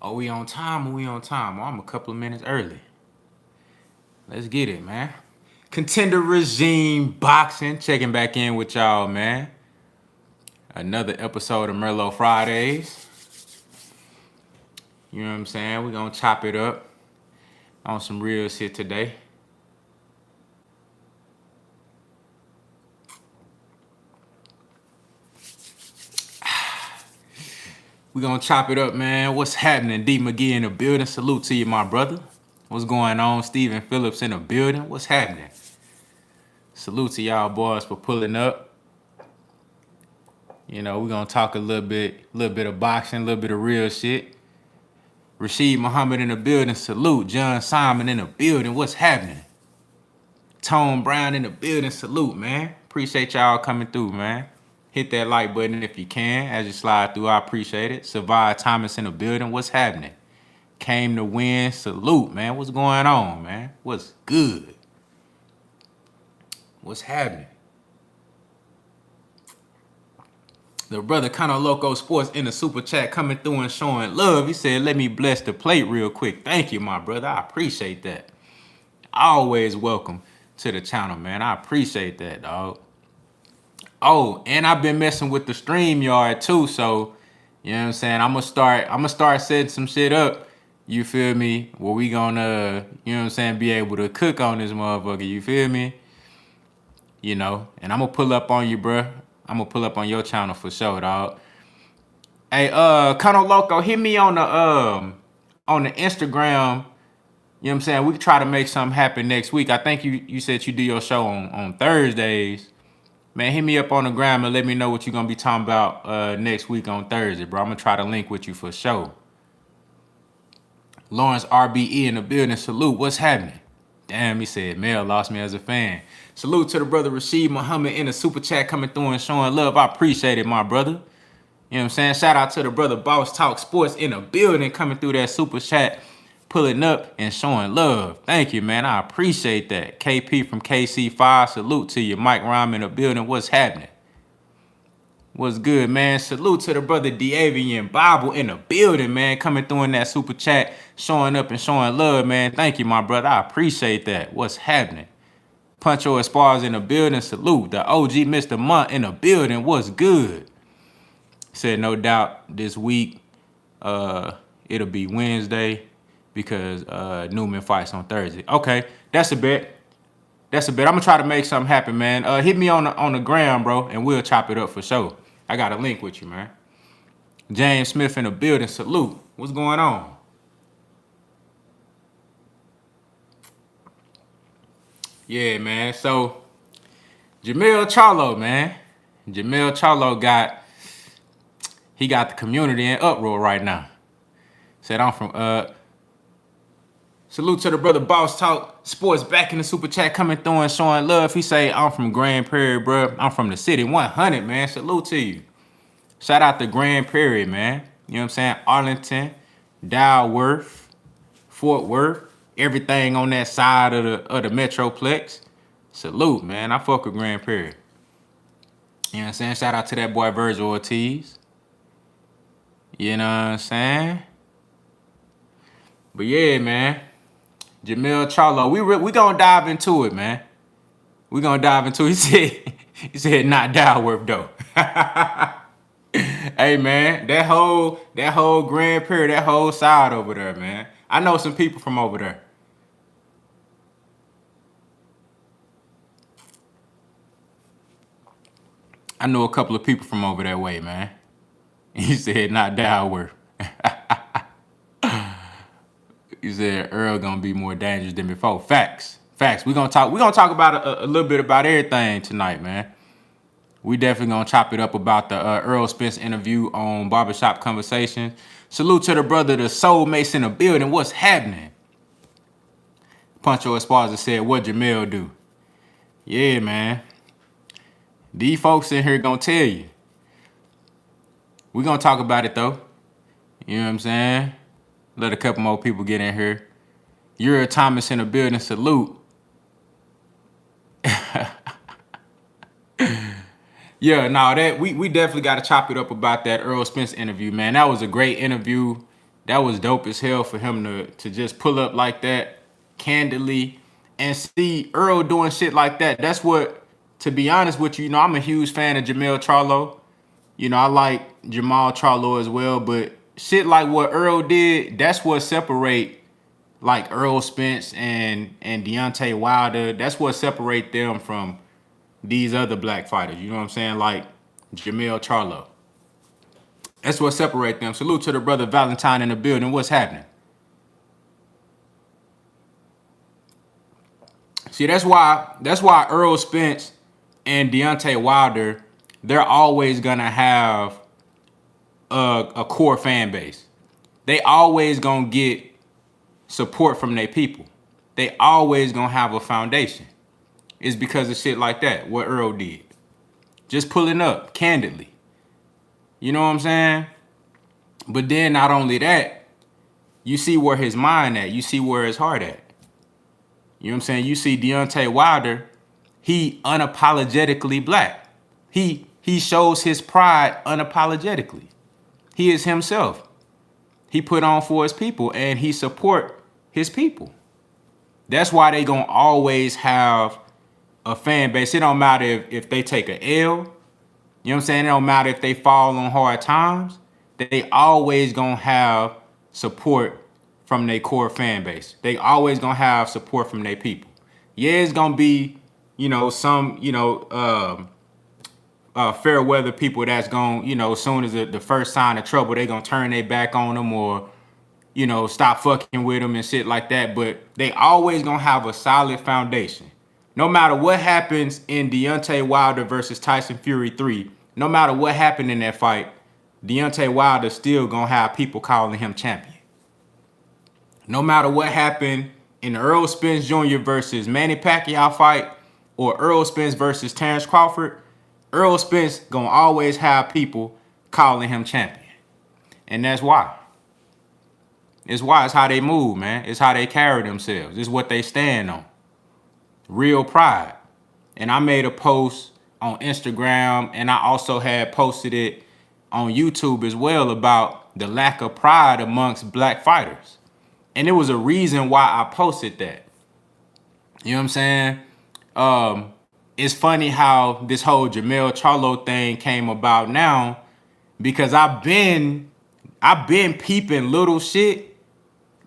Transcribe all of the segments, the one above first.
Are we on time? Are we on time? Oh, I'm a couple of minutes early. Let's get it, man. Contender Regime Boxing checking back in with y'all, man. Another episode of Merlot Fridays. You know what I'm saying? We're going to chop it up on some real shit today. We're going to chop it up, man. What's happening? D. McGee in the building. Salute to you, my brother. What's going on? Stephen Phillips in the building. What's happening? Salute to y'all boys for pulling up. You know, we're going to talk a little bit of boxing, a little bit of real shit. Rashid Muhammad in the building. Salute. John Simon in the building. What's happening? Tone Brown in the building. Salute, man. Appreciate y'all coming through, man. Hit that like button if you can as you slide through. I appreciate it. Savard Thomas in the building. What's happening? Came to win. Salute, man. What's going on, man? What's good? What's happening? The brother Kinda Loco Sports in the super chat coming through and showing love. He said, let me bless the plate real quick. Thank you, my brother. I appreciate that. Always welcome to the channel, man. I appreciate that, dog. Oh, and I've been messing with the StreamYard too, so you know what I'm saying? I'm gonna start setting some shit up. You feel me? Where we gonna, you know what I'm saying, be able to cook on this motherfucker, you feel me? You know, and I'm gonna pull up on you, bruh. I'm gonna pull up on your channel for sure, dog. Hey, Cono Loco, hit me on the Instagram. You know what I'm saying? We could try to make something happen next week. I think you said you do your show on Thursdays. Man, hit me up on the gram and let me know what you're gonna be talking about next week on Thursday, bro. I'm gonna try to link with you for sure. Lawrence RBE in the building. Salute. What's happening? Damn, he said, Mel lost me as a fan. Salute to the brother Rashid Muhammad in the super chat coming through and showing love. I appreciate it, my brother. You know what I'm saying? Shout out to the brother Boss Talk Sports in the building coming through that super chat, pulling up and showing love. Thank you, man. I appreciate that. KP from KC5. Salute to you. Mike Rhyme in the building. What's happening? What's good, man? Salute to the brother D'Avian Bible in the building, man. Coming through in that super chat, showing up and showing love, man. Thank you, my brother. I appreciate that. What's happening? Puncho Espar's in the building. Salute. The OG Mr. Munt in the building. What's good? Said no doubt this week it'll be Wednesday because Newman fights on Thursday. Okay, that's a bet. I'm gonna try to make something happen, man. Hit me on the gram, bro, and we'll chop it up for sure. I got a link with you, man. James Smith in the building. Salute. What's going on? Yeah, man. So Jamel Charlo, man. Jamel Charlo got the community in uproar right now. Said I'm from salute to the brother Boss Talk Sports back in the super chat coming through and showing love. He say, I'm from Grand Prairie, bro. I'm from the city 100, man. Salute to you. Shout out to Grand Prairie, man. You know what I'm saying? Arlington, Dalworth, Fort Worth, everything on that side of the Metroplex. Salute, man. I fuck with Grand Prairie. You know what I'm saying? Shout out to that boy Virgil Ortiz. You know what I'm saying? But yeah, man. Jamel Charlo, we gonna dive into it, man. We gonna dive into it. He said not Dalworth though. Hey man, that whole Grand Prairie, that whole side over there, man. I know some people from over there. I know a couple of people from over that way, man. He said not Dalworth. He said Earl gonna be more dangerous than before. Facts. We gonna talk about a little bit about everything tonight, man. We definitely gonna chop it up about the Errol Spence interview on Barbershop Conversation. Salute to the brother, the soulmates in the building. What's happening? Puncho Esparza said, what Jamel do? Yeah, man. These folks in here gonna tell you. We gonna talk about it though. You know what I'm saying? Let a couple more people get in here. You're Thomas in the building. Salute. Yeah, no, that we definitely got to chop it up about that Errol Spence interview, man. That was a great interview. that was dope as hell for him to just pull up like that candidly and see Earl doing shit like that. That's what, to be honest with you, I'm a huge fan of Jamel Charlo. I like Jamel Charlo as well, but shit like what Earl did, that's what separate like Errol Spence and Deontay Wilder. That's what separate them from these other black fighters. You know what I'm saying? Like Jermell Charlo. That's what separate them. Salute to the brother Valentine in the building. What's happening? See, that's why Errol Spence and Deontay Wilder, they're always gonna have a core fan base. They always gonna get support from their people. They always gonna have a foundation. It's because of shit like that, what Earl did. Just pulling up, candidly. You know what I'm saying? But then not only that, you see where his mind at. You see where his heart at. You know what I'm saying? You see Deontay Wilder, he unapologetically black. He shows his pride unapologetically. He is himself. He put on for his people and he support his people. That's why they gonna always have a fan base. It don't matter if they take a L. You know what I'm saying? It don't matter if they fall on hard times. They always gonna have support from their core fan base. They always gonna have support from their people. Yeah, it's gonna be, some, fair weather people that's gonna, as soon as the first sign of trouble, they gonna turn their back on them or, stop fucking with them and shit like that. But they always gonna have a solid foundation. No matter what happens in Deontay Wilder versus Tyson Fury 3, no matter what happened in that fight, Deontay Wilder still gonna have people calling him champion. No matter what happened in the Errol Spence Jr. versus Manny Pacquiao fight or Errol Spence versus Terrence Crawford, Errol Spence gonna always have people calling him champion. And that's why. It's how they move, man. It's how they carry themselves. It's what they stand on. Real pride. And I made a post on Instagram and I also had posted it on YouTube as well about the lack of pride amongst black fighters. And it was a reason why I posted that. You know what I'm saying? It's funny how this whole Jamel Charlo thing came about now because I've been peeping little shit,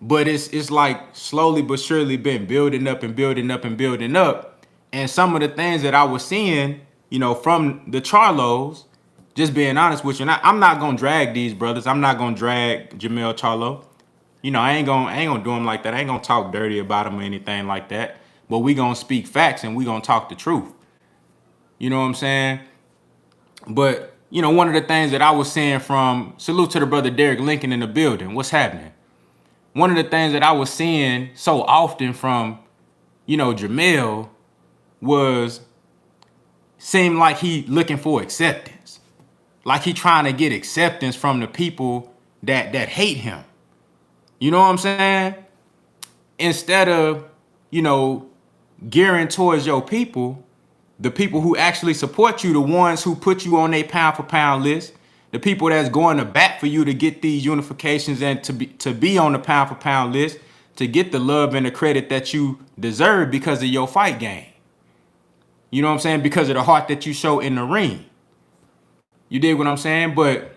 but it's like slowly but surely been building up and building up and building up. And some of the things that I was seeing, from the Charlos, just being honest with you, and I'm not gonna drag these brothers. I'm not gonna drag Jamel Charlo. I ain't gonna do him like that. I ain't gonna talk dirty about him or anything like that. But we gonna speak facts and we gonna talk the truth. You know what I'm saying? But, one of the things that I was saying from, salute to the brother Derek Lincoln in the building. What's happening? One of the things that I was seeing so often from, Jermell seemed like he looking for acceptance. Like he trying to get acceptance from the people that hate him. You know what I'm saying? Instead of, gearing towards your people, the people who actually support you, the ones who put you on their pound for pound list, the people that's going to bat for you to get these unifications and to be on the pound for pound list, to get the love and the credit that you deserve because of your fight game. You know what I'm saying? Because of the heart that you show in the ring. You dig what I'm saying? But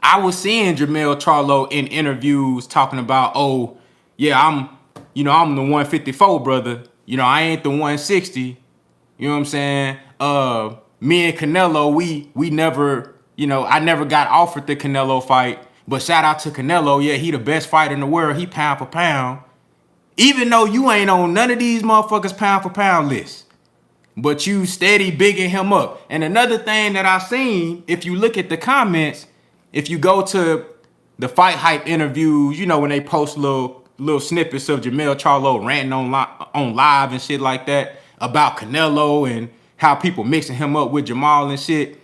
I was seeing Jermell Charlo in interviews talking about, oh, yeah, I'm the 154 brother. I ain't the 160. You know what I'm saying? Me and Canelo, we never, I never got offered the Canelo fight. But shout out to Canelo. Yeah, he the best fighter in the world. He pound for pound. Even though you ain't on none of these motherfuckers pound for pound lists. But you steady bigging him up. And another thing that I seen, if you look at the comments, if you go to the Fight Hype interviews, when they post little snippets of Jamel Charlo ranting on live and shit like that about Canelo and how people mixing him up with Jamal and shit,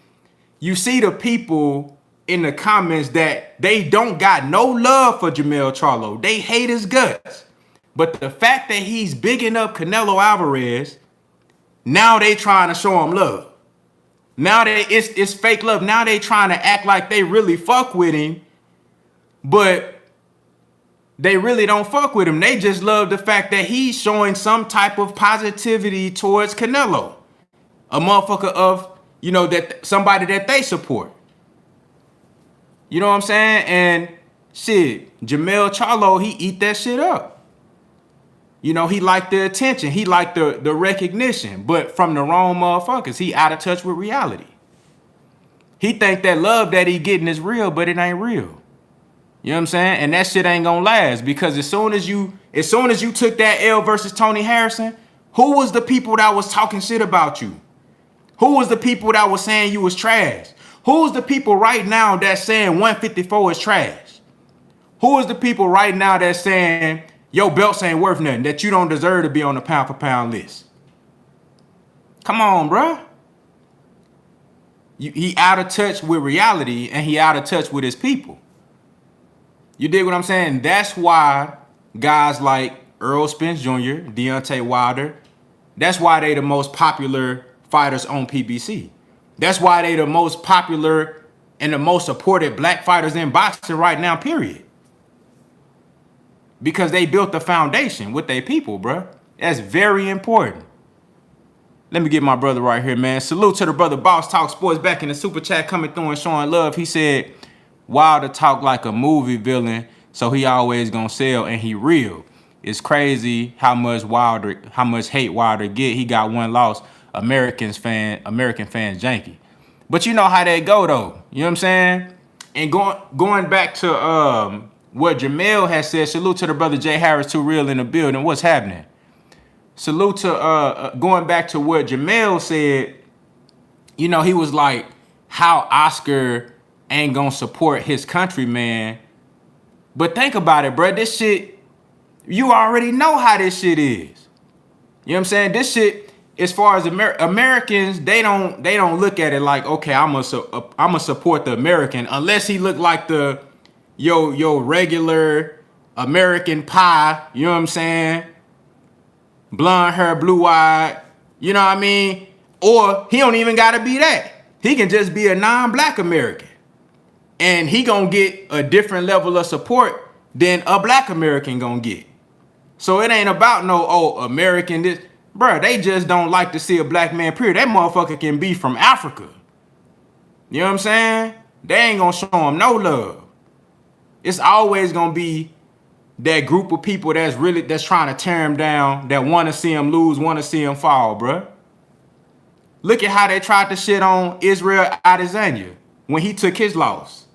you see the people in the comments that they don't got no love for Jamel Charlo. They hate his guts. But the fact that he's bigging up Canelo Alvarez, now they trying to show him love. Now it's fake love. Now they trying to act like they really fuck with him. But they really don't fuck with him. They just love the fact that he's showing some type of positivity towards Canelo, a motherfucker of, you know, that somebody that they support. You know what I'm saying? And shit, Jermell Charlo, he eat that shit up. You know, he liked the attention. He liked the recognition, but from the wrong motherfuckers. He out of touch with reality. He think that love that he getting is real, but it ain't real. You know what I'm saying? And that shit ain't gonna last, because as soon as you took that L versus Tony Harrison, who was the people that was talking shit about you? Who was the people that was saying you was trash? Who's the people right now that's saying 154 is trash? Who is the people right now that's saying your belts ain't worth nothing, that you don't deserve to be on the pound for pound list? Come on, bruh. He out of touch with reality, and he out of touch with his people. You dig what I'm saying? That's why guys like Errol Spence Jr., Deontay Wilder, that's why they the most popular fighters on PBC. That's why they the most popular and the most supported black fighters in boxing right now, period. Because they built the foundation with their people, bro. That's very important. Let me get my brother right here, man. Salute to the brother Boss Talk Sports back in the super chat, coming through and showing love. He said, Wilder talk like a movie villain, so he always gonna sell, and he real. It's crazy how much hate Wilder get. He got one loss. American fans janky. But you know how they go though. You know what I'm saying? And going back to what Jamel has said, salute to the brother Jay Harris, too real in the building. What's happening? Salute to going back to what Jamel said. You know, he was like, how Oscar ain't gonna support his countryman. But think about it, bro. This shit, you already know how this shit is. You know what I'm saying? This shit, as far as Americans, they don't look at it like, okay, I'm gonna support the American, unless he look like the yo regular American pie. You know what I'm saying? Blonde hair, blue eyed. You know what I mean? Or he don't even gotta be that. He can just be a non-black American, and he gonna get a different level of support than a black American gonna get. So it ain't about no American this. Bruh, they just don't like to see a black man, period. That motherfucker can be from Africa. You know what I'm saying? They ain't gonna show him no love. It's always gonna be that group of people that's trying to tear him down, that want to see him lose, want to see him fall, bruh. Look at how they tried to shit on Israel Adesanya when he took his loss.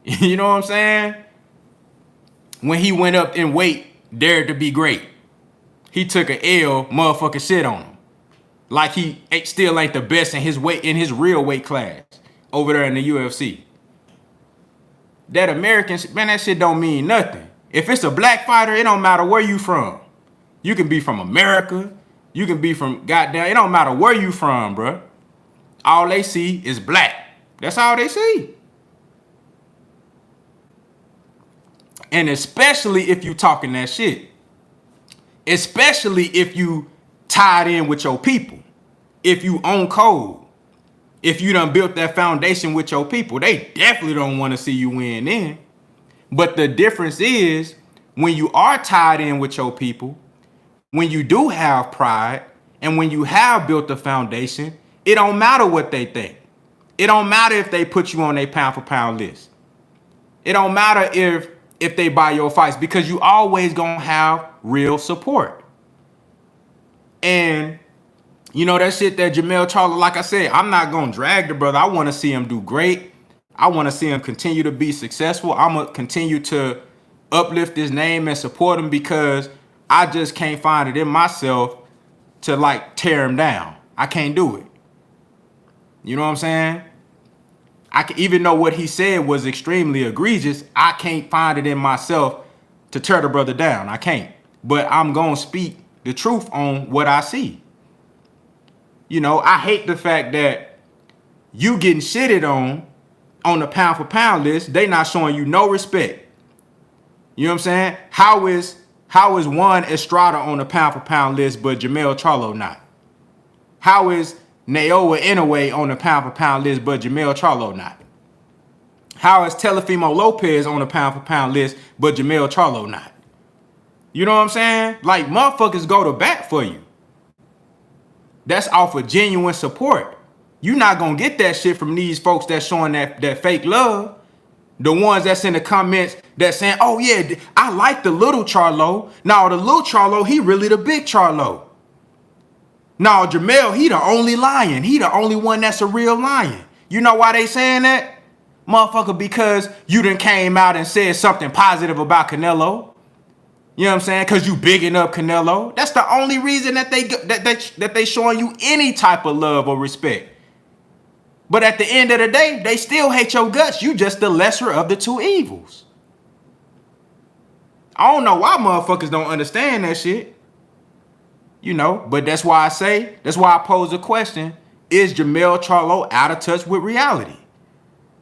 You know what I'm saying? When he went up in weight, dared to be great. He took an L, motherfucking shit on him. Like he still ain't the best in his real weight class over there in the UFC. That American shit, man, that shit don't mean nothing. If it's a black fighter, it don't matter where you from. You can be from America. You can be from goddamn, it don't matter where you from, bruh. All they see is black. That's all they see. And especially if you talking that shit. Especially if you tied in with your people. If you own code. If you done built that foundation with your people. They definitely don't want to see you win in. But the difference is, when you are tied in with your people, when you do have pride, and when you have built a foundation, it don't matter what they think. It don't matter if they put you on their pound for pound list. It don't matter if they buy your fights, because you always gonna have real support. And you know that shit that Jamel Charlo, like I said, I'm not gonna drag the brother. I want to see him do great. I want to see him continue to be successful. I'm gonna continue to uplift his name and support him, because I just can't find it in myself to like tear him down. I can't do it. You know what I'm saying? Even though what he said was extremely egregious, I can't find it in myself to tear the brother down. I can't. But I'm going to speak the truth on what I see. You know, I hate the fact that you getting shitted on the pound for pound list. They not showing you no respect. You know what I'm saying? How is Juan Estrada on the pound for pound list, but Jamel Charlo not? How is Naoya Inoue on the pound for pound list, but Jamel Charlo not? How is Teofimo Lopez on the pound for pound list, but Jamel Charlo not? You know what I'm saying? Like, motherfuckers go to bat for you. That's off of genuine support. You not gonna get that shit from these folks that's showing that fake love. The ones that's in the comments that saying, oh yeah, I like the little Charlo. Now the little Charlo, he really the big Charlo. Now Jermell, he the only lion. He the only one that's a real lion. You know why they saying that? Motherfucker, because you done came out and said something positive about Canelo. You know what I'm saying? Because you bigging up Canelo. That's the only reason that they showing you any type of love or respect. But at the end of the day, they still hate your guts. You just the lesser of the two evils. I don't know why motherfuckers don't understand that shit. You know, but that's why I pose the question, is Jamel Charlo out of touch with reality?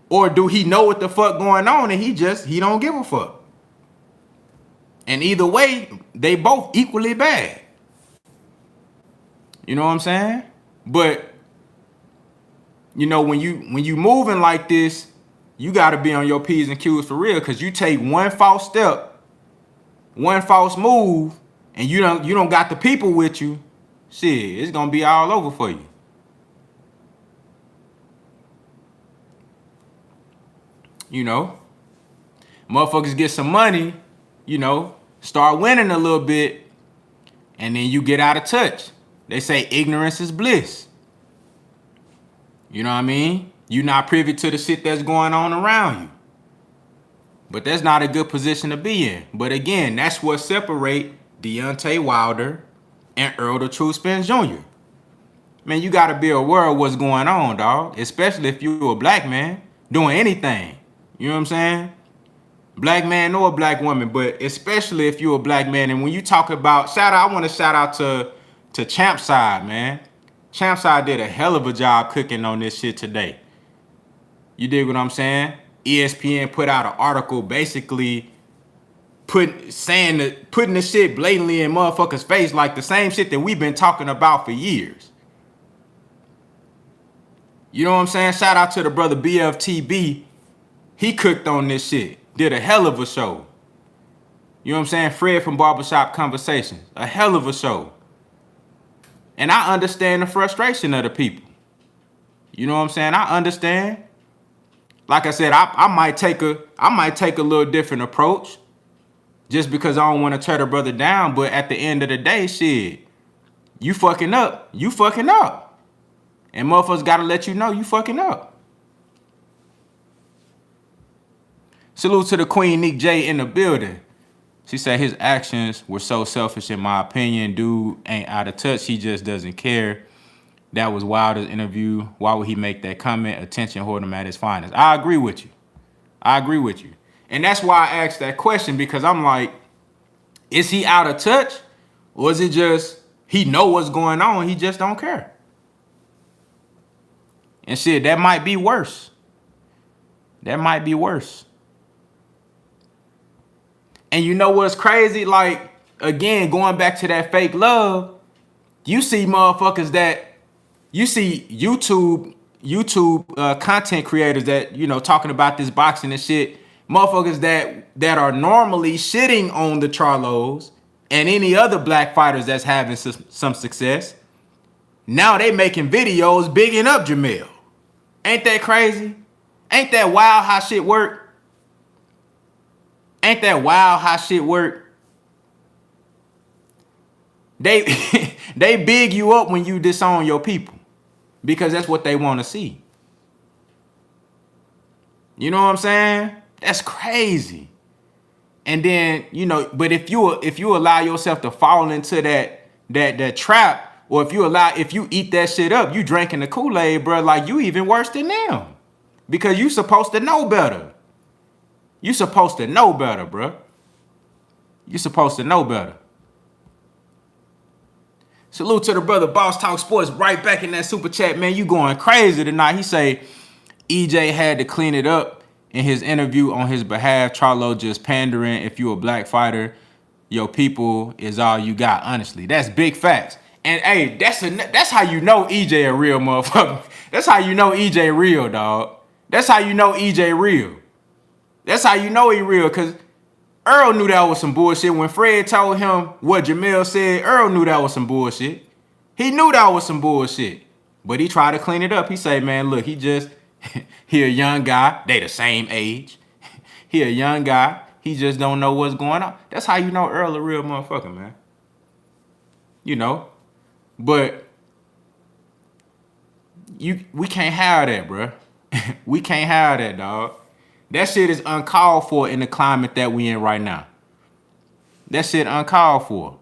Or do he know what the fuck going on and he don't give a fuck? And either way, they both equally bad. You know what I'm saying? But you know, when you moving like this, you got to be on your P's and Q's for real, because you take one false step, one false move, and you don't got the people with you, shit, it's gonna be all over for you. You know, motherfuckers get some money, you know, start winning a little bit, and then you get out of touch. They say ignorance is bliss. You know what I mean? You're not privy to the shit that's going on around you. But that's not a good position to be in. But again, that's what separate Deontay Wilder and Errol the True Spence Jr. Man, you got to be aware of what's going on, dog. Especially if you're a black man doing anything. You know what I'm saying? Black man or a black woman, but especially if you're a black man. And when you talk about, I want to shout out to Champside, man. Champside did a hell of a job cooking on this shit today. You dig what I'm saying? ESPN put out an article basically putting the shit blatantly in motherfuckers' face, like the same shit that we've been talking about for years. You know what I'm saying? Shout out to the brother BFTB. He cooked on this shit. Did a hell of a show. You know what I'm saying? Fred from Barbershop Conversations. A hell of a show. And I understand the frustration of the people. You know what I'm saying? I understand. Like I said, I might take a little different approach just because I don't want to tear the brother down. But at the end of the day, shit, you fucking up. You fucking up. And motherfuckers got to let you know you fucking up. Salute to the Queen Nick J in the building. She said his actions were so selfish in my opinion. Dude ain't out of touch. He just doesn't care. That was Wilder's interview. Why would he make that comment? Attention hoard him at his finest. I agree with you. And that's why I asked that question, because I'm like, is he out of touch? Or is it just he know what's going on, he just don't care? And shit, that might be worse. And you know what's crazy? Like, again, going back to that fake love, you see motherfuckers you see YouTube content creators that, you know, talking about this boxing and shit, motherfuckers that are normally shitting on the Charlos and any other black fighters that's having some success. Now they making videos bigging up Jamel. Ain't that crazy? Ain't that wild how shit work? They they big you up when you disown your people, because that's what they want to see. You know what I'm saying? That's crazy. And then, you know, but if you allow yourself to fall into that trap, or if you eat that shit up, you drinking the Kool-Aid, bro, like you even worse than them, because you supposed to know better. You supposed to know better, bro. You supposed to know better. Salute to the brother Boss Talk Sports, right back in that super chat, man. You going crazy tonight. He say EJ had to clean it up in his interview on his behalf. Charlo just pandering. If you a black fighter, your people is all you got. Honestly, that's big facts. And hey, that's how you know EJ a real motherfucker. That's how you know EJ real, dog. That's how you know EJ real. That's how you know he real, because Earl knew that was some bullshit. When Fred told him what Jermell said, Earl knew that was some bullshit. He knew that was some bullshit. But he tried to clean it up. He said, man, look, he a young guy. They the same age. He a young guy. He just don't know what's going on. That's how you know Earl a real motherfucker, man. You know? But we can't have that, bro. We can't have that, dog. That shit is uncalled for in the climate that we in right now. That shit uncalled for.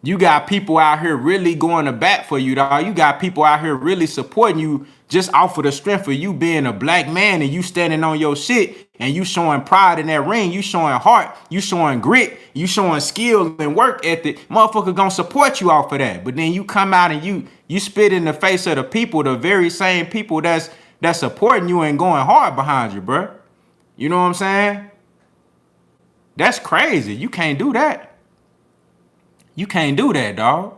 You got people out here really going to bat for you, dog. You got people out here really supporting you just off of the strength of you being a black man and you standing on your shit and you showing pride in that ring. You showing heart. You showing grit. You showing skill and work ethic. Motherfucker gonna support you off of that. But then you come out and you spit in the face of the people, the very same people that's supporting you and going hard behind you, bro. You know what I'm saying? That's crazy. You can't do that. You can't do that, dog.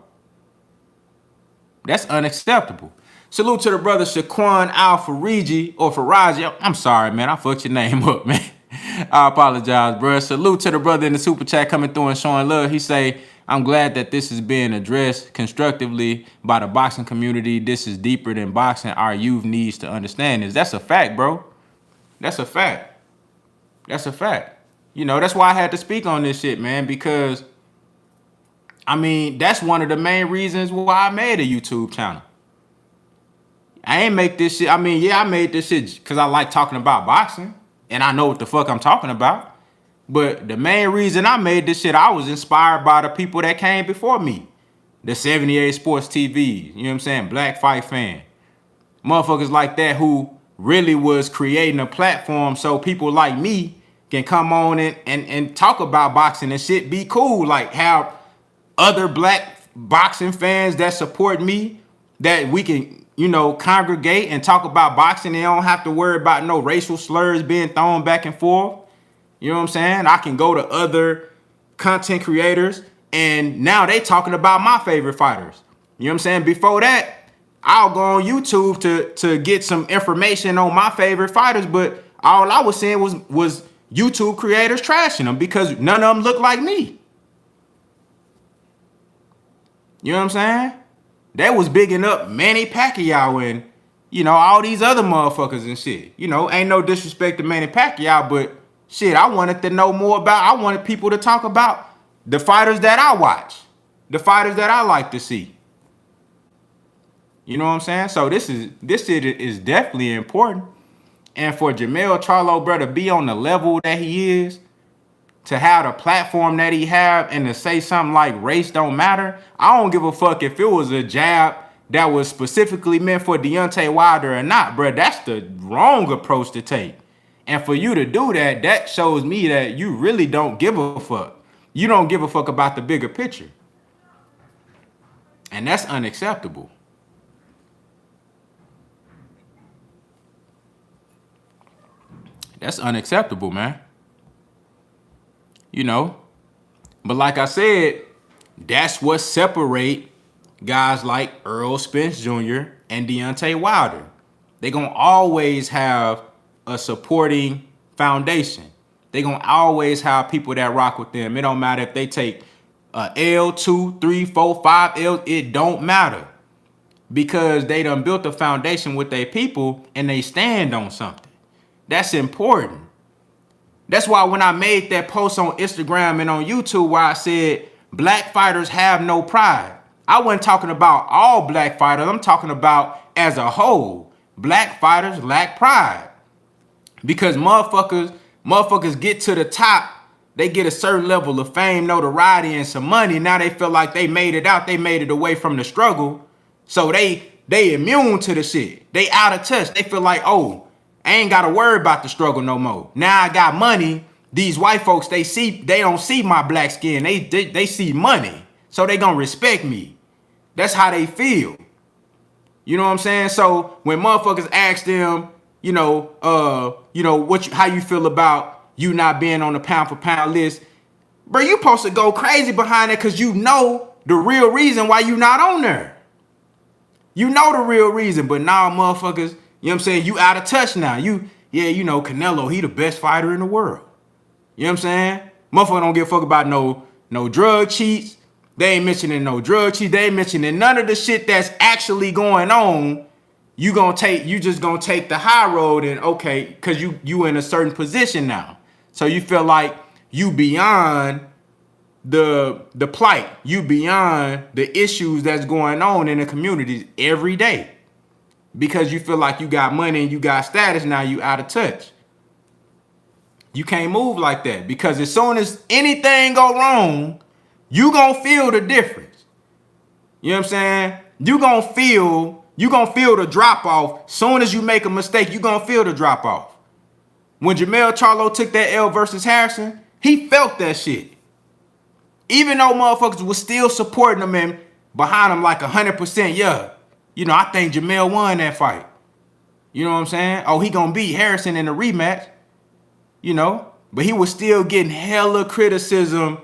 That's unacceptable. Salute to the brother Shaquan Al-Fariji or Faraji. I'm sorry, man. I fucked your name up, man. I apologize, bro. Salute to the brother in the super chat coming through and showing love. He say, I'm glad that this is being addressed constructively by the boxing community. This is deeper than boxing. Our youth needs to understand this. That's a fact, bro. That's a fact. That's a fact. You know, that's why I had to speak on this shit, man, because I mean, that's one of the main reasons why I made a YouTube channel. I ain't make this shit. I mean, yeah, I made this shit because I like talking about boxing and I know what the fuck I'm talking about. But the main reason I made this shit, I was inspired by the people that came before me. The 78 Sports TV, you know what I'm saying? Black Fight Fan. Motherfuckers like that who really was creating a platform so people like me can come on and talk about boxing and shit be cool. Like have other black boxing fans that support me, that we can, you know, congregate and talk about boxing. They don't have to worry about no racial slurs being thrown back and forth. You know what I'm saying? I can go to other content creators and now they talking about my favorite fighters. You know what I'm saying? Before that, I'll go on YouTube to get some information on my favorite fighters, but all I was saying was YouTube creators trashing them because none of them look like me. You know what I'm saying? That was bigging up Manny Pacquiao and, you know, all these other motherfuckers and shit. You know, ain't no disrespect to Manny Pacquiao, but shit, I wanted to know more about, I wanted people to talk about the fighters that I watch, the fighters that I like to see. You know what I'm saying? So this shit is definitely important. And for Jamel Charlo, bro, to be on the level that he is, to have the platform that he have and to say something like race don't matter, I don't give a fuck if it was a jab that was specifically meant for Deontay Wilder or not, bro. That's the wrong approach to take. And for you to do that, that shows me that you really don't give a fuck. You don't give a fuck about the bigger picture. And that's unacceptable. That's unacceptable, man. You know, but like I said, that's what separate guys like Errol Spence Jr. and Deontay Wilder. They're going to always have a supporting foundation. They're going to always have people that rock with them. It don't matter if they take L, 2, 3, 4, 5 L. It don't matter because they done built a foundation with their people and they stand on something. That's important. That's why when I made that post on Instagram and on YouTube where I said black fighters have no pride, I wasn't talking about all black fighters. I'm talking about as a whole. Black fighters lack pride. Because motherfuckers get to the top, they get a certain level of fame, notoriety, and some money. Now they feel like they made it out. They made it away from the struggle. So they immune to the shit. They out of touch. They feel like, oh, I ain't got to worry about the struggle no more. Now I got money. These white folks, they don't see my black skin. They see money. So they gonna respect me. That's how they feel. You know what I'm saying? So when motherfuckers ask them, how you feel about you not being on the pound for pound list, bro, you supposed to go crazy behind it because you know the real reason why you not on there. You know the real reason, but now motherfuckers, you know what I'm saying? You out of touch now. You yeah, you know, Canelo, he the best fighter in the world. You know what I'm saying? Motherfucker don't give a fuck about no drug cheats. They ain't mentioning no drug cheats. They ain't mentioning none of the shit that's actually going on. You just gonna take the high road and okay, cause you in a certain position now. So you feel like you beyond the plight, you beyond the issues that's going on in the communities every day. Because you feel like you got money and you got status, now you out of touch. You can't move like that, because as soon as anything go wrong, you gonna feel the difference. You know what I'm saying? You gonna feel the drop off. Soon as you make a mistake, you gonna feel the drop off. When Jermell Charlo took that L versus Harrison, he felt that shit. Even though motherfuckers was still supporting him and behind him like 100%, yeah. You know, I think Jamel won that fight. You know what I'm saying? Oh, he gonna beat Harrison in the rematch. You know, but he was still getting hella criticism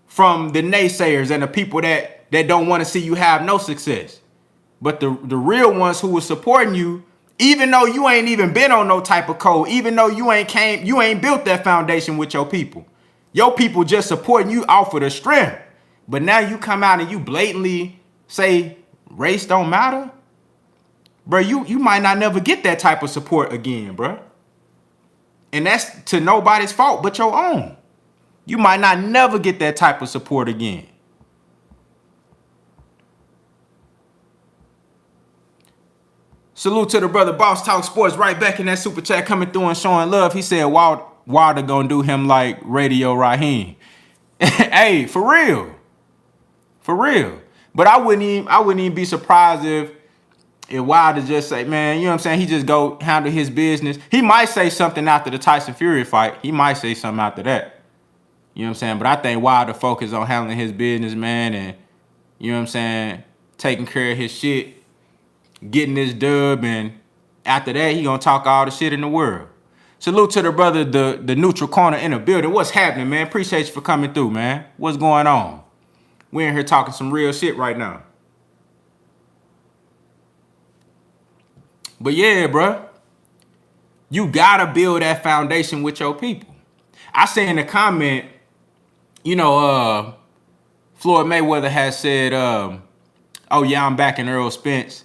from the naysayers and the people that don't want to see you have no success. But the real ones who were supporting you, even though you ain't even been on no type of code, even though you ain't built that foundation with your people. Your people just supporting you off of the strength. But now you come out and you blatantly say race don't matter. Bro, you might not never get that type of support again, bro. And that's to nobody's fault but your own. You might not never get that type of support again. Salute to the brother Boss Talk Sports right back in that super chat coming through and showing love. He said Wilder gonna do him like Radio Raheem. Hey, for real. For real. But I wouldn't even be surprised if Wilder just say, man, you know what I'm saying? He just go handle his business. He might say something after the Tyson Fury fight. He might say something after that. You know what I'm saying? But I think Wilder focus on handling his business, man, and you know what I'm saying, taking care of his shit, getting this dub, and after that, he gonna talk all the shit in the world. Salute to the brother, the neutral corner in the building. What's happening, man? Appreciate you for coming through, man. What's going on? We in here talking some real shit right now. But yeah, bro, you gotta build that foundation with your people. I say in the comment, you know, Floyd Mayweather has said, oh yeah, I'm back in Errol Spence.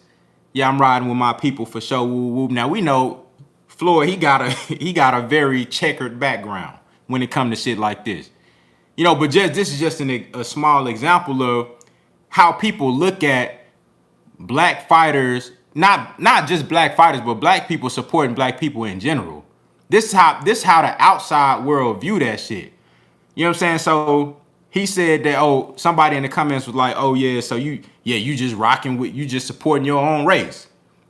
Yeah, I'm riding with my people for sure. Woo woo. Now we know Floyd, he got a very checkered background when it comes to shit like this. You know, but this is just a small example of how people look at black fighters. Not just black fighters, but black people supporting black people in general. This is how the outside world view that shit. You know what I'm saying? So he said that, oh, somebody in the comments was like, oh yeah, so you just rocking with, you just supporting your own race.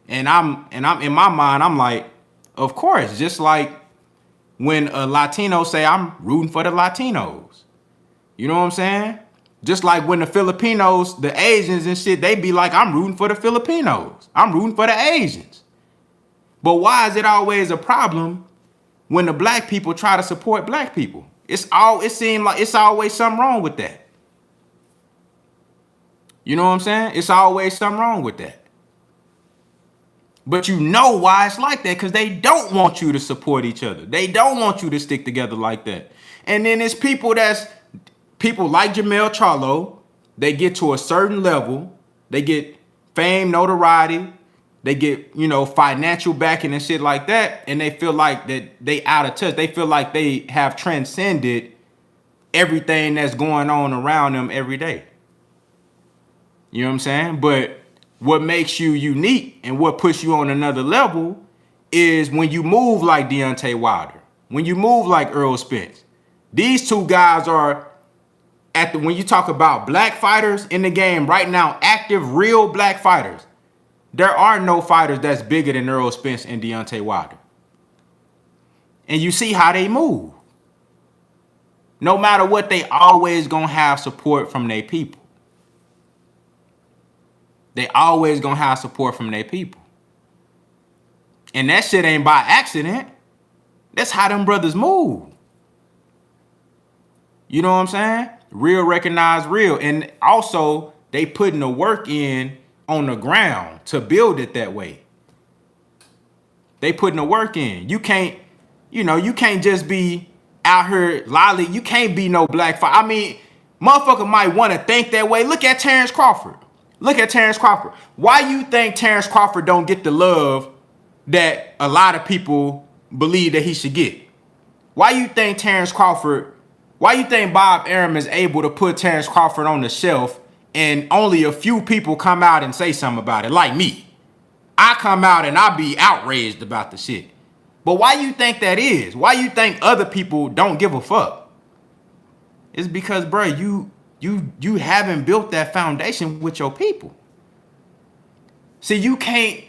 And I'm in my mind, I'm like, of course, just like when a Latino say I'm rooting for the Latinos. You know what I'm saying? Just like when the Filipinos, the Asians and shit, they be like, I'm rooting for the Filipinos. I'm rooting for the Asians. But why is it always a problem when the black people try to support black people? It seems like it's always something wrong with that. You know what I'm saying? It's always something wrong with that. But you know why it's like that, because they don't want you to support each other. They don't want you to stick together like that. And then it's people like Jamel Charlo. They get to a certain level. They get fame, notoriety. They get, you know, financial backing and shit like that. And they feel like that they out of touch. They feel like they have transcended everything that's going on around them every day. You know what I'm saying? But what makes you unique and what puts you on another level is when you move like Deontay Wilder, when you move like Errol Spence. These two guys are when you talk about black fighters in the game right now, active, real black fighters, there are no fighters that's bigger than Errol Spence and Deontay Wilder. And you see how they move. No matter what, they always gonna have support from their people. They always gonna have support from their people. And that shit ain't by accident. That's how them brothers move. You know what I'm saying? Real recognize real. And also, they putting the work in on the ground to build it that way. They putting the work in. You can't, you can't just be out here lolly. You can't be no black fighter. I mean, motherfucker might want to think that way. Look at Terrence Crawford. Why you think Terrence Crawford don't get the love that a lot of people believe that he should get? Why you think Bob Arum is able to put Terrence Crawford on the shelf and only a few people come out and say something about it? Like me. I come out and I be outraged about the shit. But why you think that is? Why you think other people don't give a fuck? It's because, bro, you haven't built that foundation with your people. See, you can't.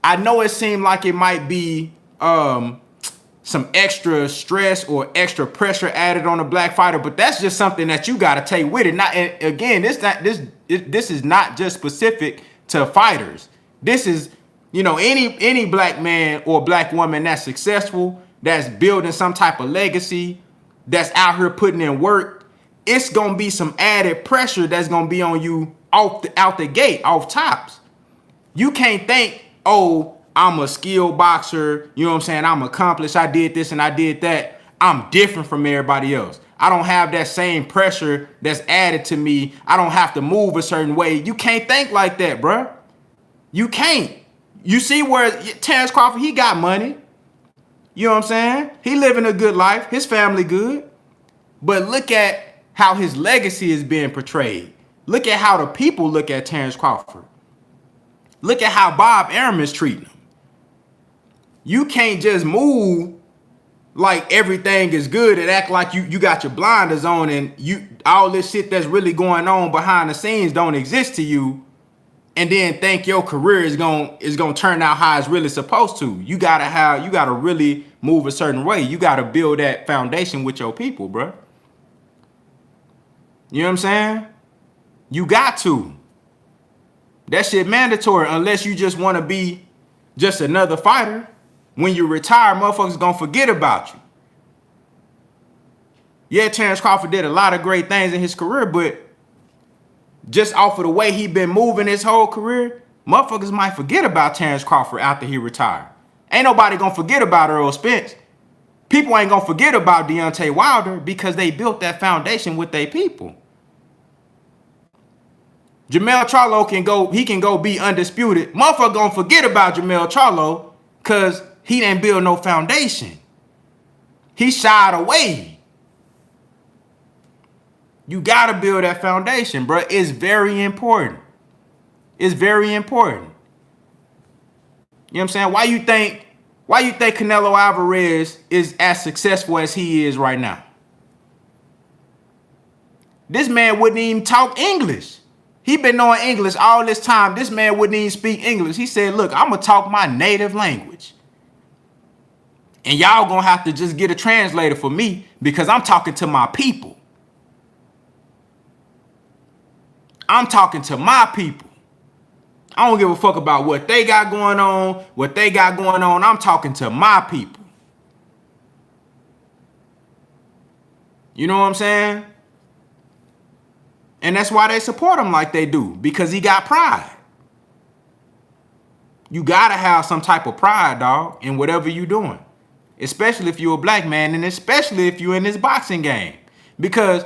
I know it seemed like it might be some extra stress or extra pressure added on a black fighter, but that's just something that you got to take with it. Not, and again, this is not just specific to fighters. This is, any black man or black woman that's successful, that's building some type of legacy, that's out here putting in work. It's gonna be some added pressure that's gonna be on you out the gate, off tops. You can't think, oh, I'm a skilled boxer, you know what I'm saying? I'm accomplished, I did this and I did that. I'm different from everybody else. I don't have that same pressure that's added to me. I don't have to move a certain way. You can't think like that, bruh. You can't. You see where Terrence Crawford, he got money. You know what I'm saying? He living a good life. His family good. But look at how his legacy is being portrayed. Look at how the people look at Terrence Crawford. Look at how Bob Arum is treating him. You can't just move like everything is good and act like you got your blinders on and all this shit that's really going on behind the scenes don't exist to you, and then think your career is gonna turn out how it's really supposed to. You gotta really move a certain way. You gotta build that foundation with your people, bro. You know what I'm saying? You got to. That shit mandatory unless you just want to be just another fighter. When you retire, motherfuckers gonna forget about you. Yeah, Terrence Crawford did a lot of great things in his career, but just off of the way he been moving his whole career, motherfuckers might forget about Terrence Crawford after he retired. Ain't nobody gonna forget about Errol Spence. People ain't gonna forget about Deontay Wilder because they built that foundation with their people. Jamel Charlo can go be undisputed. Motherfucker gonna forget about Jermell Charlo because he didn't build no foundation. He shied away. You gotta build that foundation, bro. It's very important. It's very important. You know what I'm saying? Why you think Canelo Alvarez is as successful as he is right now? This man wouldn't even talk English. He been knowing English all this time. This man wouldn't even speak English. He said, look, I'm gonna talk my native language. And y'all gonna have to just get a translator for me because I'm talking to my people. I'm talking to my people. I don't give a fuck about what they got going on, I'm talking to my people. You know what I'm saying? And that's why they support him like they do, because he got pride. You gotta have some type of pride, dog, in whatever you're doing. Especially if you're a black man, and especially if you're in this boxing game. Because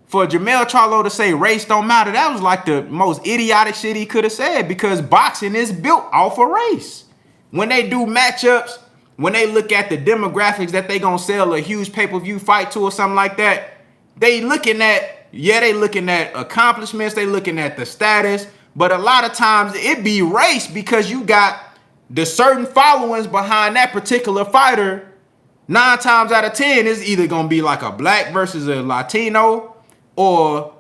for Jamel Charlo to say race don't matter, that was like the most idiotic shit he could have said, because boxing is built off of race. When they do matchups, when they look at the demographics that they gonna sell a huge pay-per-view fight to or something like that, they looking at accomplishments, they looking at the status, but a lot of times it be race because you got the certain followings behind that particular fighter. 9 times out of 10, it's either gonna be like a black versus a Latino or,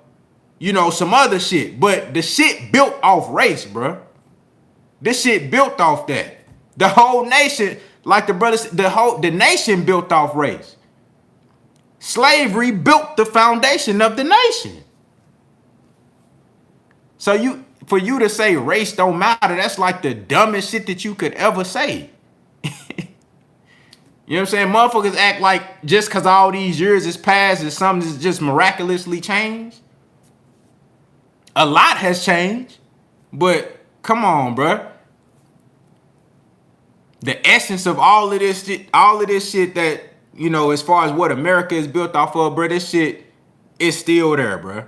some other shit. But the shit built off race, bro. This shit built off that. The whole nation, like the brothers, the nation built off race. Slavery built the foundation of the nation. So for you to say race don't matter, that's like the dumbest shit that you could ever say. You know what I'm saying? Motherfuckers act like just because all these years has passed is something that's just miraculously changed. A lot has changed, but come on, bruh. the essence of all of this shit that, you know, as far as what America is built off of, bro, this shit is still there, bro.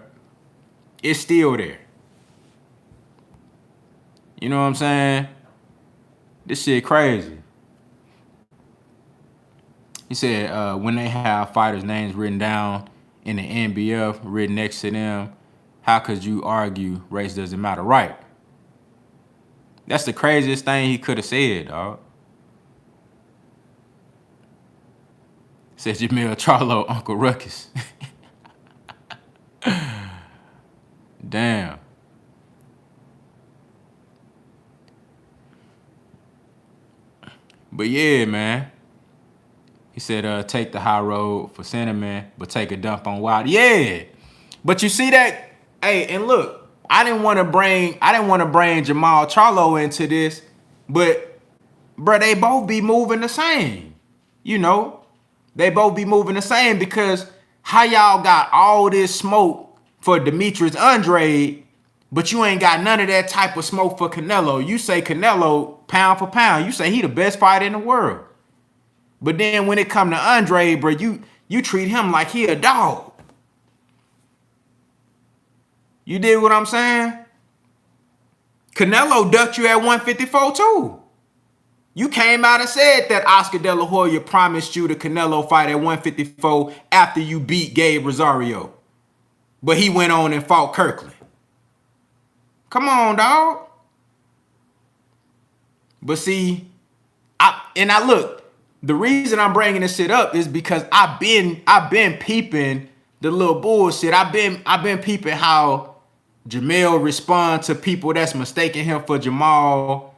It's still there. You know what I'm saying? This shit crazy. He said when they have fighters' names written down in the NBF, written next to them, how could you argue race doesn't matter? Right. That's the craziest thing he could have said, dog. Said Jamel Charlo, Uncle Ruckus. Damn. But yeah, man. He said, take the high road for cinnamon, but take a dump on wild. Yeah. But you see that? Hey, and look, I didn't want to bring Jamel Charlo into this, but bro, they both be moving the same. You know? They both be moving the same, because how y'all got all this smoke for Demetrius Andrade, but you ain't got none of that type of smoke for Canelo. You say Canelo, pound for pound, you say he the best fighter in the world. But then when it come to Andrade, bro, you treat him like he a dog. You did what I'm saying? Canelo ducked you at 154 too. You came out and said that Oscar De La Hoya promised you the Canelo fight at 154 after you beat Gabe Rosario. But he went on and fought Kirkland. Come on, dog. But see, I look, the reason I'm bringing this shit up is because I've been peeping the little bullshit. I've been peeping how Jermell respond to people that's mistaking him for Jamal,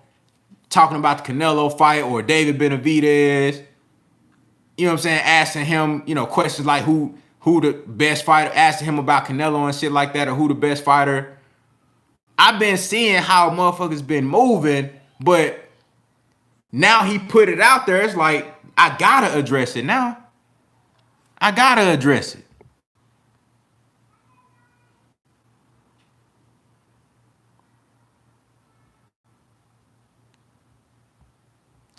talking about the Canelo fight, or David Benavidez. You know what I'm saying? Asking him, you know, questions like who the best fighter, asking him about Canelo and shit like that, or who the best fighter. I've been seeing how motherfuckers been moving, but now he put it out there. It's like, I gotta address it now. I gotta address it.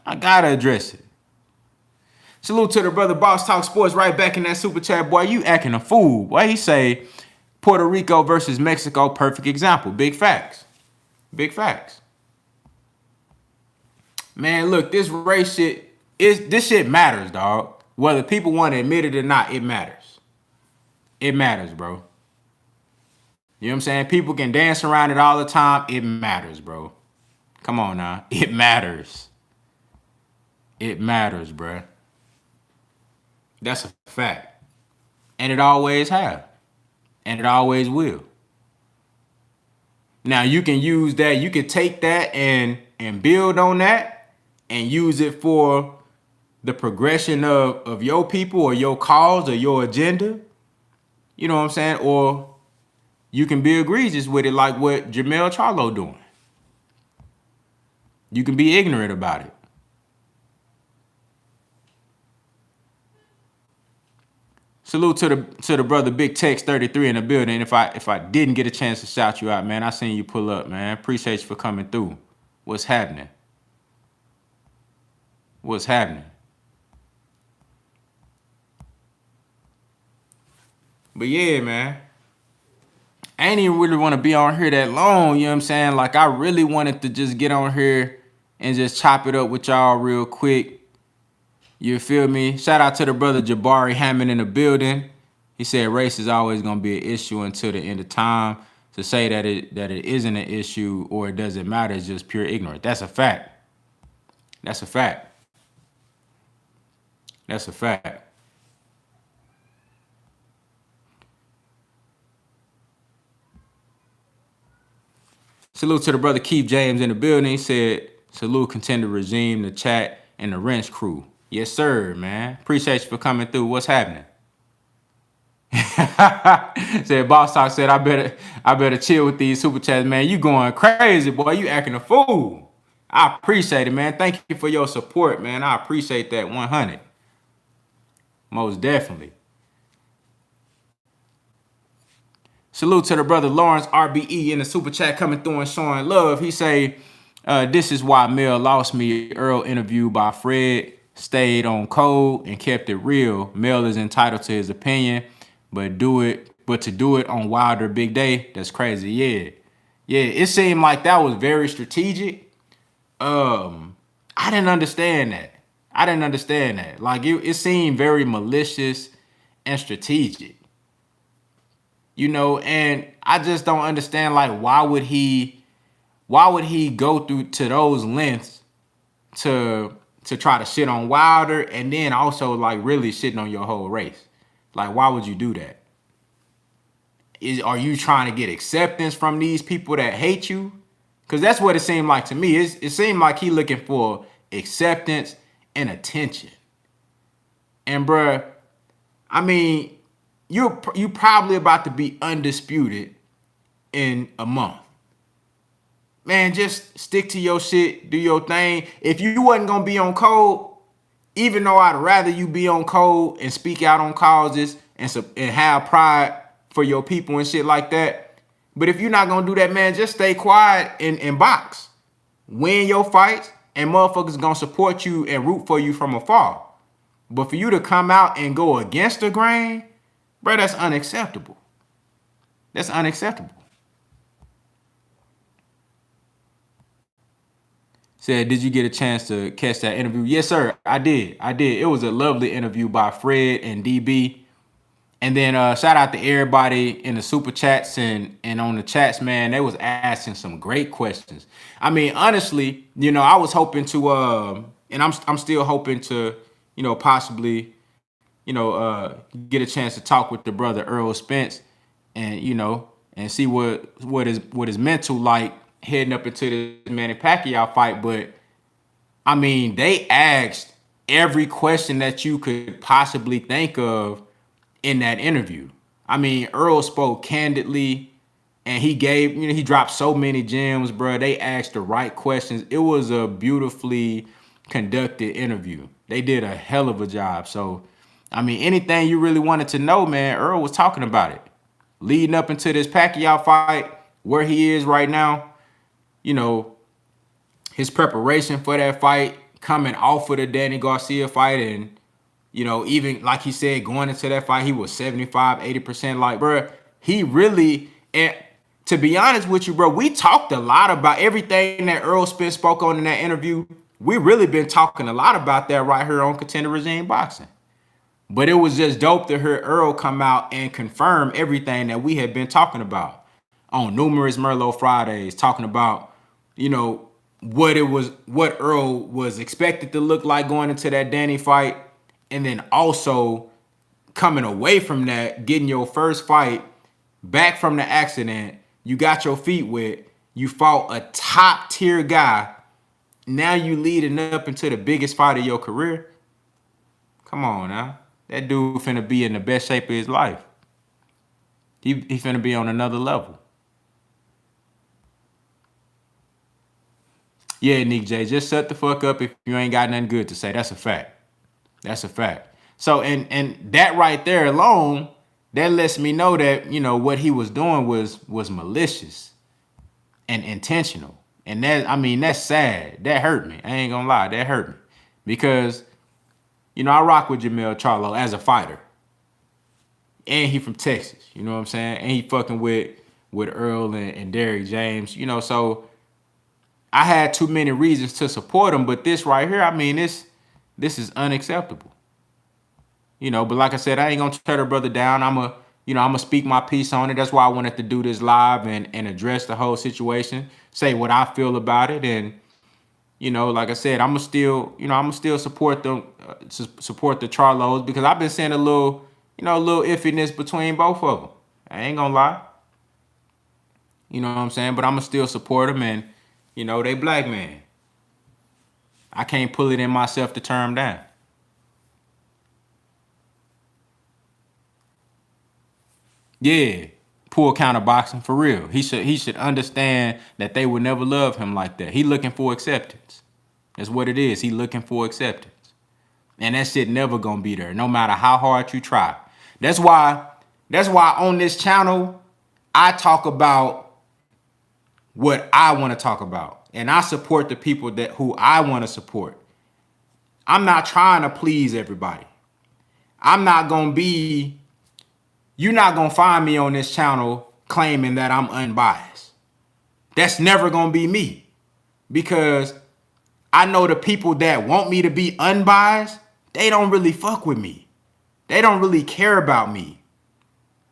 I gotta address it. Salute to the brother Boss Talk Sports right back in that super chat. Boy, you acting a fool. Boy, he say Puerto Rico versus Mexico, perfect example. Big facts. Big facts. Man, look, this race shit, this shit matters, dog. Whether people want to admit it or not, it matters. It matters, bro. You know what I'm saying? People can dance around it all the time. It matters, bro. Come on now. It matters. It matters, bro. That's a fact. And it always have. And it always will. Now, you can use that. You can take that and build on that and use it for the progression of your people or your cause or your agenda. You know what I'm saying? Or you can be egregious with it like what Jamel Charlo doing. You can be ignorant about it. Salute to the brother Big Tex 33 in the building. If I didn't get a chance to shout you out, man, I seen you pull up, man. Appreciate you for coming through. What's happening? What's happening? But yeah, man. I ain't even really want to be on here that long, you know what I'm saying? Like, I really wanted to just get on here and just chop it up with y'all real quick. You feel me? Shout out to the brother Jabari Hammond in the building. He said race is always going to be an issue until the end of time. To say that it isn't an issue or it doesn't matter is just pure ignorance. That's a fact. That's a fact. That's a fact. Salute to the brother Keith James in the building. He said, salute contender regime, the chat, and the wrench crew. Yes, sir, man. Appreciate you for coming through. What's happening? Said Boss Talk said, I better chill with these super chats, man. You going crazy, boy. You acting a fool. I appreciate it, man. Thank you for your support, man. I appreciate that 100. Most definitely. Salute to the brother Lawrence RBE in the super chat coming through and showing love. He say, This is why Mel lost me. Earl interviewed by Fred, stayed on code and kept it real. Mel is entitled to his opinion, but to do it on Wilder Big Day, that's crazy. Yeah. Yeah, it seemed like that was very strategic. I didn't understand that. Like it seemed very malicious and strategic. And I just don't understand, like, why would he go through to those lengths to try to shit on Wilder and then also like really shitting on your whole race? Like, why would you do that? Are you trying to get acceptance from these people that hate you? Because that's what it seemed like to me. It seemed like he looking for acceptance and attention. And bruh, I mean, you probably about to be undisputed in a month. Man, just stick to your shit, do your thing. If you wasn't gonna be on code, even though I'd rather you be on code and speak out on causes and have pride for your people and shit like that. But if you're not gonna do that, man, just stay quiet and box. Win your fights, and motherfuckers gonna support you and root for you from afar. But for you to come out and go against the grain, bro, that's unacceptable. That's unacceptable. Said, did you get a chance to catch that interview? Yes, sir, I did. It was a lovely interview by Fred and DB. And then shout out to everybody in the super chats and on the chats, man. They was asking some great questions. I mean, honestly, I was hoping to, and I'm still hoping to, possibly, get a chance to talk with the brother Errol Spence, and and see what his mental like heading up into the Manny Pacquiao fight. But I mean, they asked every question that you could possibly think of in that interview. I mean, Earl spoke candidly, and he gave, he dropped so many gems, bro. They asked the right questions. It was a beautifully conducted interview. They did a hell of a job. So, I mean, anything you really wanted to know, man, Earl was talking about it. Leading up into this Pacquiao fight, where he is right now, his preparation for that fight, coming off of the Danny Garcia fight, and even like he said, going into that fight, he was 75, 80%. Like, bro, he really, and to be honest with you, bro, we talked a lot about everything that Errol Spence spoke on in that interview. We really been talking a lot about that right here on Contender Regime Boxing. But it was just dope to hear Earl come out and confirm everything that we had been talking about on numerous Merlot Fridays, talking about, what Earl was expected to look like going into that Danny fight. And then also coming away from that, getting your first fight back from the accident, you got your feet wet, you fought a top tier guy, now you leading up into the biggest fight of your career. Come on now. That dude finna be in the best shape of his life. He finna be on another level. Yeah, Nick J, just shut the fuck up if you ain't got nothing good to say. That's a fact. That's a fact. So, and that right there alone, that lets me know that, what he was doing was malicious and intentional. And that, I mean, that's sad. That hurt me. I ain't gonna lie. That hurt me. Because, I rock with Jamel Charlo as a fighter. And he from Texas. You know what I'm saying? And he fucking with Earl and Derrick James. So I had too many reasons to support him. But this right here, I mean, this is unacceptable. But like I said, I ain't gonna tear the brother down. I'm gonna speak my piece on it. That's why I wanted to do this live and address the whole situation, say what I feel about it. And, like I said, I'm gonna still support them, support the Charlos, because I've been seeing a little iffiness between both of them. I ain't gonna lie. You know what I'm saying? But I'm gonna still support them, and, they black man. I can't pull it in myself to turn him down. Yeah, poor counter boxing for real. He should understand that they would never love him like that. He looking for acceptance. That's what it is. He looking for acceptance. And that shit never gonna be there, no matter how hard you try. That's why on this channel, I talk about what I want to talk about. and I support the people who I want to support. I'm not trying to please everybody. I'm not going to be, you're not going to find me on this channel claiming that I'm unbiased. That's never going to be me, because I know the people that want me to be unbiased, they don't really fuck with me. They don't really care about me.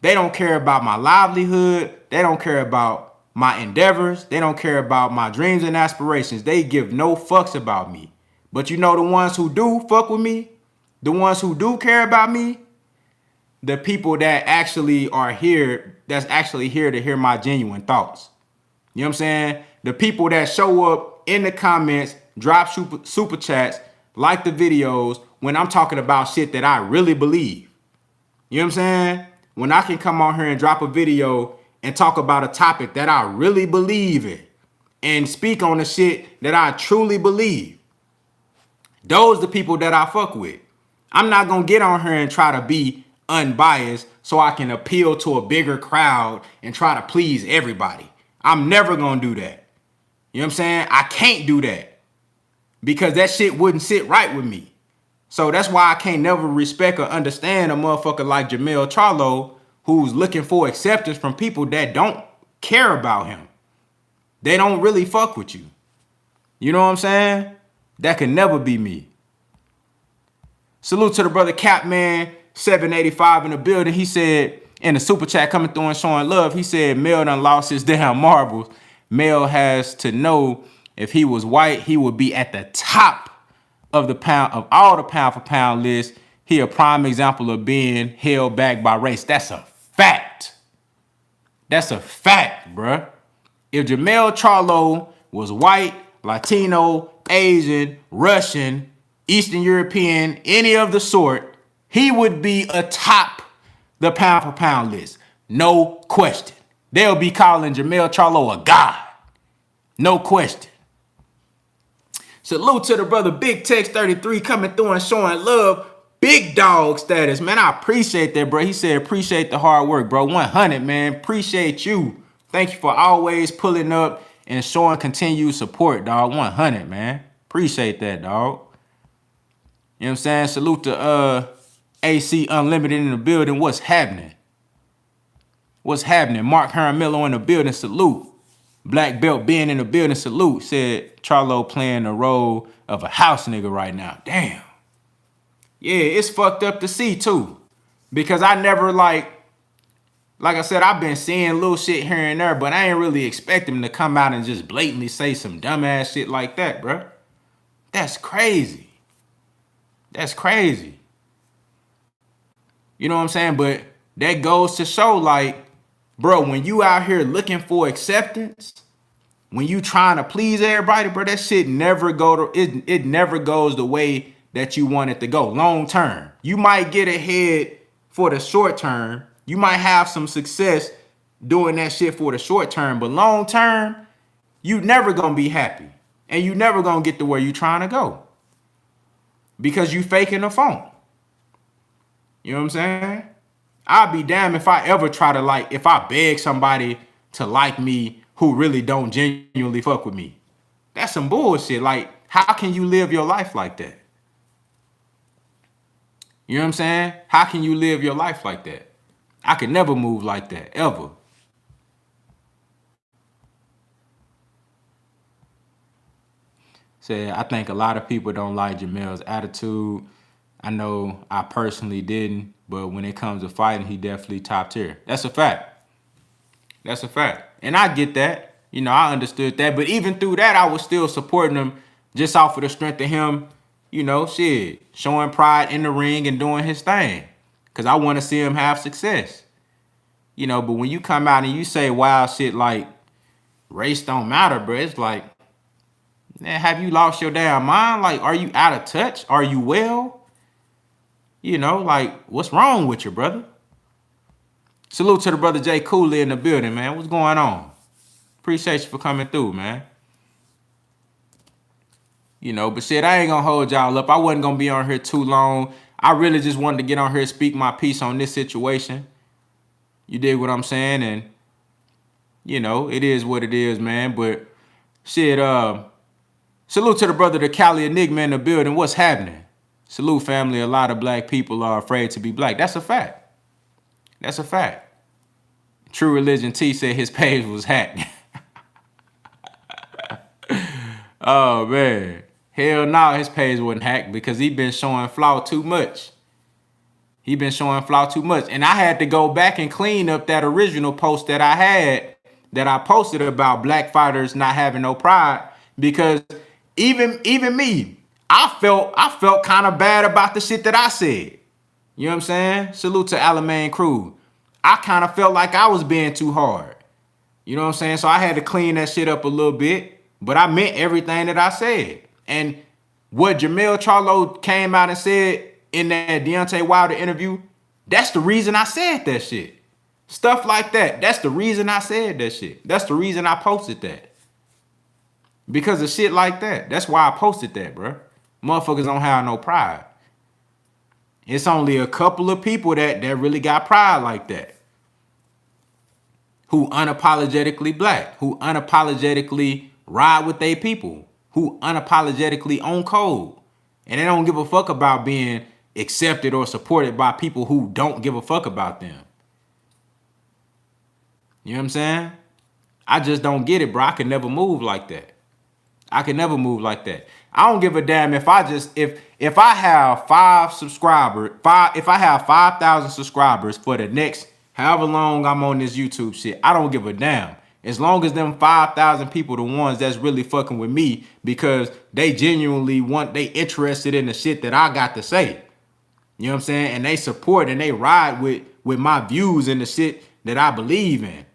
They don't care about my livelihood. They don't care about my endeavors. They don't care about my dreams and aspirations. They give no fucks about me. But you know the ones who do fuck with me, the ones who do care about me, the people that actually are here, that's actually here to hear my genuine thoughts. You know what I'm saying? The people that show up in the comments, drop super chats, like the videos when I'm talking about shit that I really believe. You know what I'm saying? When I can come on here and drop a video and talk about a topic that I really believe in and speak on the shit that I truly believe. Those the people that I fuck with. I'm not going to get on here and try to be unbiased so I can appeal to a bigger crowd and try to please everybody. I'm never going to do that. You know what I'm saying? I can't do that because that shit wouldn't sit right with me. So that's why I can't never respect or understand a motherfucker like Jermell Charlo who's looking for acceptance from people that don't care about him. They don't really fuck with you. You know what I'm saying? That could never be me. Salute to the brother Capman 785 in the building. He said in the super chat coming through and showing love, he said Mel done lost his damn marbles. Mel has to know if he was white, he would be at the top of the pound of all the pound for pound list. He a prime example of being held back by race. That's a fact. That's a fact, bruh. If Jamel Charlo was white, Latino, Asian, Russian, Eastern European, any of the sort, he would be atop the pound for pound list. No question. They'll be calling Jermain Charlo a god. No question. Salute to the brother Big Tex 33 coming through and showing love. Big dog status, man. I appreciate that, bro. He said appreciate the hard work, bro. 100, man. Appreciate you. Thank you for always pulling up and showing continued support, dog. 100, man. Appreciate that, dog. You know what I'm saying? Salute to AC Unlimited in the building. What's happening? What's happening? Mark Hermillo in the building. Salute. Black Belt being in the building. Salute. Said Charlo playing the role of a house nigga right now. Damn. Yeah, it's fucked up to see too. Because I never like I said, I've been seeing little shit here and there, but I ain't really expect him to come out and just blatantly say some dumbass shit like that, bro. That's crazy. That's crazy. You know what I'm saying? But that goes to show, like, bro, when you out here looking for acceptance, when you trying to please everybody, bro, that shit never it never goes the way that you want it to go long term. You might get ahead for the short term. You might have some success doing that shit for the short term, but long term, you never gonna be happy. And you never gonna get to where you trying to go. Because you faking the phone. You know what I'm saying? I'd be damned if I ever try to if I beg somebody to like me who really don't genuinely fuck with me. That's some bullshit. Like, how can you live your life like that? You know what I'm saying? How can you live your life like that? I could never move like that, ever. Said, I think a lot of people don't like Jamel's attitude. I know I personally didn't, but when it comes to fighting, he definitely top tier. That's a fact. That's a fact. And I get that. You know, I understood that. But even through that, I was still supporting him just off of the strength of him, you know, shit, showing pride in the ring and doing his thing. Because I want to see him have success. You know, but when you come out and you say wild shit like race don't matter, bro, it's like, man, have you lost your damn mind? Like, are you out of touch? Are you well? You know, like, what's wrong with you, brother? Salute to the brother Jay Cooley in the building, man. What's going on? Appreciate you for coming through, man. You know, but shit, I ain't gonna hold y'all up. I wasn't gonna be on here too long. I really just wanted to get on here and speak my piece on this situation. You dig what I'm saying? And, you know, it is what it is, man. But Shit, salute to the brother, the Cali Enigma in the building. What's happening? Salute, family. A lot of black people are afraid to be black. That's a fact. That's a fact. True Religion T said his page was hacked. Oh, man. Hell no, his page wasn't hacked because he been showing flaw too much. He been showing flaw too much. And I had to go back and clean up that original post that I had, that I posted about black fighters not having no pride, because even me, I felt kind of bad about the shit that I said. You know what I'm saying? Salute to Alamein crew. I kind of felt like I was being too hard. You know what I'm saying? So I had to clean that shit up a little bit, but I meant everything that I said. And what Jamel Charlo came out and said in that Deontay Wilder interview, that's the reason I said that shit. Stuff like that. That's the reason I said that shit. That's the reason I posted that. Because of shit like that. That's why I posted that, bro. Motherfuckers don't have no pride. It's only a couple of people that really got pride like that. Who unapologetically black. Who unapologetically ride with their people. Who unapologetically own code. And they don't give a fuck about being accepted or supported by people who don't give a fuck about them. You know what I'm saying? I just don't get it, bro. I can never move like that. I can never move like that. I don't give a damn if I have 5,000 subscribers for the next however long I'm on this YouTube shit. I don't give a damn. As long as them 5,000 people, the ones that's really fucking with me because they genuinely they interested in the shit that I got to say. You know what I'm saying? And they support and they ride with my views and the shit that I believe in.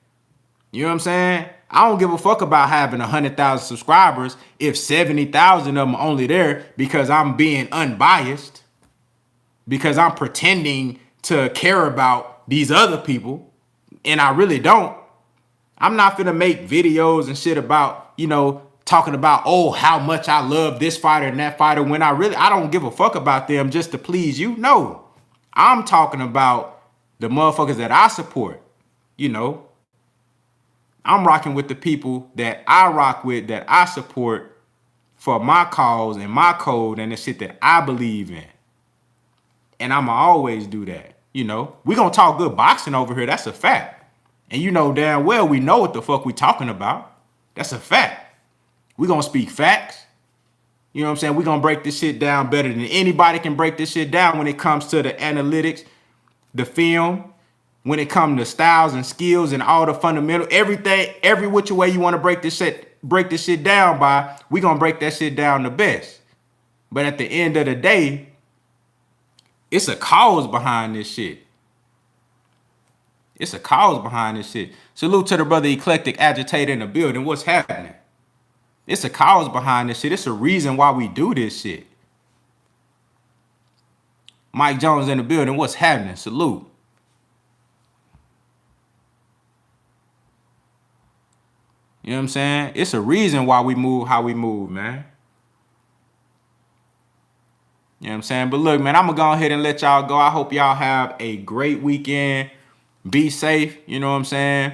You know what I'm saying? I don't give a fuck about having 100,000 subscribers if 70,000 of them are only there because I'm being unbiased, because I'm pretending to care about these other people, and I really don't. I'm not finna make videos and shit about, talking about, oh, how much I love this fighter and that fighter when I don't give a fuck about them just to please you. No, I'm talking about the motherfuckers that I support, I'm rocking with the people that I rock with, that I support for my cause and my code and the shit that I believe in. And I'ma always do that. We gonna talk good boxing over here. That's a fact. And damn well we know what the fuck we talking about. That's a fact. We gonna speak facts. You know what I'm saying? We gonna break this shit down better than anybody can break this shit down when it comes to the analytics, the film, when it comes to styles and skills and all the fundamental, everything, every which way you want to break this shit down by, we gonna break that shit down the best. But at the end of the day, it's a cause behind this shit. It's a cause behind this shit. Salute to the brother Eclectic Agitator in the building. What's happening? It's a cause behind this shit. It's a reason why we do this shit. Mike Jones in the building. What's happening? Salute. You know what I'm saying? It's a reason why we move how we move, man. You know what I'm saying? But look, man, I'm going to go ahead and let y'all go. I hope y'all have a great weekend. Be safe. You know what I'm saying?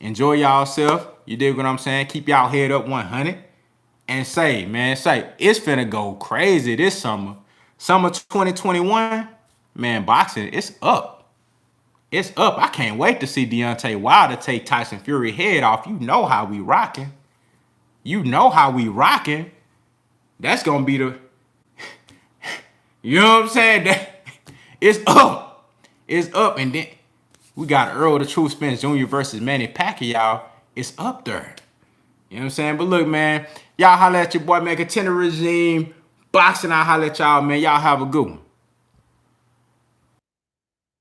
Enjoy y'allself. You dig what I'm saying? Keep y'all head up 100. And it's finna go crazy this summer. Summer 2021, man, boxing, it's up. It's up. I can't wait to see Deontay Wilder take Tyson Fury head off. You know how we rocking. That's going to be the... You know what I'm saying? It's up. It's up. And then we got Errol the Truth Spence Jr. versus Manny Pacquiao. It's up there. You know what I'm saying? But look, man, y'all holla at your boy, man. Contender Regime. Boxing, I holla at y'all, man. Y'all have a good one.